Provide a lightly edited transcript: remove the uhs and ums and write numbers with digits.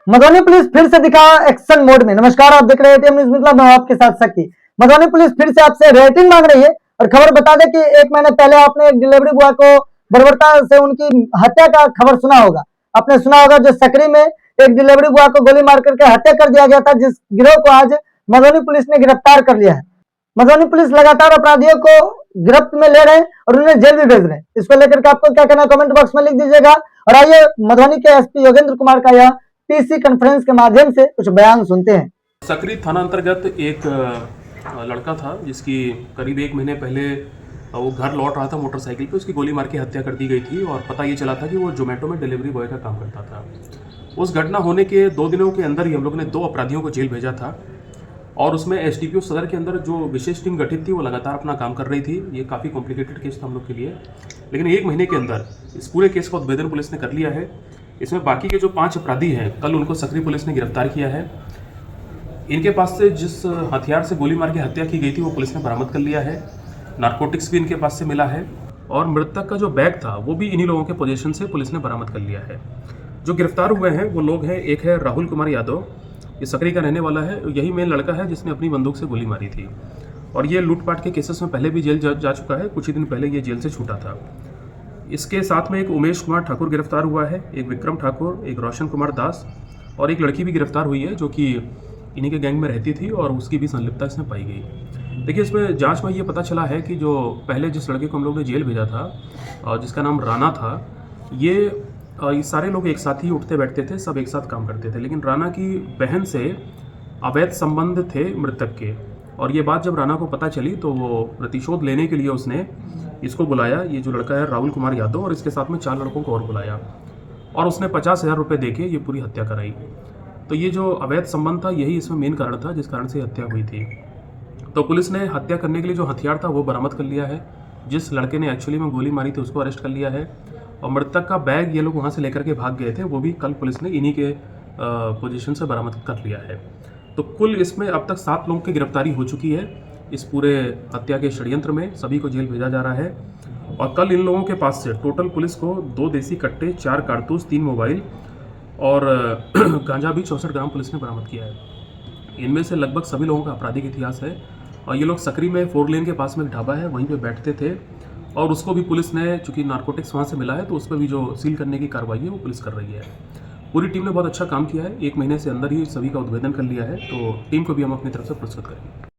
Madhubani police फिर से दिखा एक्शन मोड में। नमस्कार, आप देख रहे हैं टीएम न्यूज़ मिथिला, मैं आपके साथ शक्ति। मधुबनी पुलिस फिर से आपसे रेटिंग मांग रही है और खबर बता दें कि एक महीने पहले आपने एक डिलीवरी बॉय को बर्बरता से उनकी हत्या का खबर सुना होगा। आपने सुना होगा जो सकरी में एक डिलीवरी बॉय को गोली मार करके हत्या कर दिया गया था, जिस गिरोह को आज मधुबनी पुलिस ने गिरफ्तार कर लिया है। मधुबनी पुलिस लगातार अपराधियों को गिरफ्त में ले रहे हैं और उन्हें जेल भी भेज रहे हैं। इसको लेकर के आपको क्या कहना है कमेंट बॉक्स में लिख दीजिएगा। और आइए मधुबनी के एसपी योगेंद्र कुमार का यह पीसी कॉन्फ्रेंस के माध्यम से कुछ बयान सुनते हैं। सकरी थाना अंतर्गत एक लड़का था जिसकी करीब एक महीने पहले वो घर लौट रहा था मोटरसाइकिल पे, उसकी गोली मार के हत्या कर दी गई थी और पता ये चला था कि वो जोमेटो में डिलीवरी बॉय का काम करता था। उस घटना होने के 2 दिनों के अंदर ही हम लोग ने 2 अपराधियों को जेल भेजा था और उसमें एसडीपीओ सदर के अंदर जो विशेष टीम गठित थी वो लगातार अपना काम कर रही थी। ये काफ़ी कॉम्प्लिकेटेड केस था हम लोग के लिए, लेकिन 1 महीने के अंदर इस पूरे केस का उद्भेदन पुलिस ने कर लिया है। इसमें बाकी के जो 5 अपराधी हैं, कल उनको सकरी पुलिस ने गिरफ्तार किया है। इनके पास से जिस हथियार से गोली मार के हत्या की गई थी वो पुलिस ने बरामद कर लिया है। नारकोटिक्स भी इनके पास से मिला है और मृतक का जो बैग था वो भी इन्हीं लोगों के पोजीशन से पुलिस ने बरामद कर लिया है। जो गिरफ्तार हुए हैं वो लोग हैं, एक है राहुल कुमार यादव, ये सकरी का रहने वाला है। यही मेन लड़का है जिसने अपनी बंदूक से गोली मारी थी और ये लूटपाट के केसेस में पहले भी जेल जा चुका है। कुछ ही दिन पहले ये जेल से छूटा था। इसके साथ में एक उमेश कुमार ठाकुर गिरफ्तार हुआ है, एक विक्रम ठाकुर, एक रोशन कुमार दास और एक लड़की भी गिरफ्तार हुई है जो कि इन्हीं के गैंग में रहती थी और उसकी भी संलिप्तता इसमें पाई गई। देखिए, इसमें जांच में ये पता चला है कि जो पहले जिस लड़के को हम लोग ने जेल भेजा था और जिसका नाम राणा था, ये सारे लोग एक साथ ही उठते बैठते थे, सब एक साथ काम करते थे। लेकिन राणा की बहन से अवैध संबंध थे मृतक के और ये बात जब राणा को पता चली तो वो प्रतिशोध लेने के लिए उसने इसको बुलाया, ये जो लड़का है राहुल कुमार यादव, और इसके साथ में 4 लड़कों को और बुलाया और उसने 50,000 रुपये देके ये पूरी हत्या कराई। तो ये जो अवैध संबंध था यही इसमें मेन कारण था जिस कारण से हत्या हुई थी। तो पुलिस ने हत्या करने के लिए जो हथियार था वो बरामद कर लिया है। जिस लड़के ने एक्चुअली में गोली मारी थी उसको अरेस्ट कर लिया है और मृतक का बैग ये लोग वहाँ से लेकर के भाग गए थे, वो भी कल पुलिस ने इन्हीं के पोजीशन से बरामद कर लिया है। तो कुल इसमें अब तक 7 लोगों की गिरफ्तारी हो चुकी है। इस पूरे हत्या के षड्यंत्र में सभी को जेल भेजा जा रहा है और कल इन लोगों के पास से टोटल पुलिस को 2 देसी कट्टे, 4 कारतूस, 3 मोबाइल और गांजा भी 64 ग्राम पुलिस ने बरामद किया है। इनमें से लगभग सभी लोगों का आपराधिक इतिहास है और ये लोग सकरी में 4 लेन के पास में एक ढाबा है वहीं पे बैठते थे और उसको भी पुलिस ने, चूँकि नारकोटिक्स वहाँ से मिला है तो उस पर भी जो सील करने की कार्रवाई है वो पुलिस कर रही है। पूरी टीम ने बहुत अच्छा काम किया है, 1 महीने से अंदर ही सभी का उद्भेदन कर लिया है, तो टीम को भी हम अपनी तरफ से पुरस्कृत करेंगे।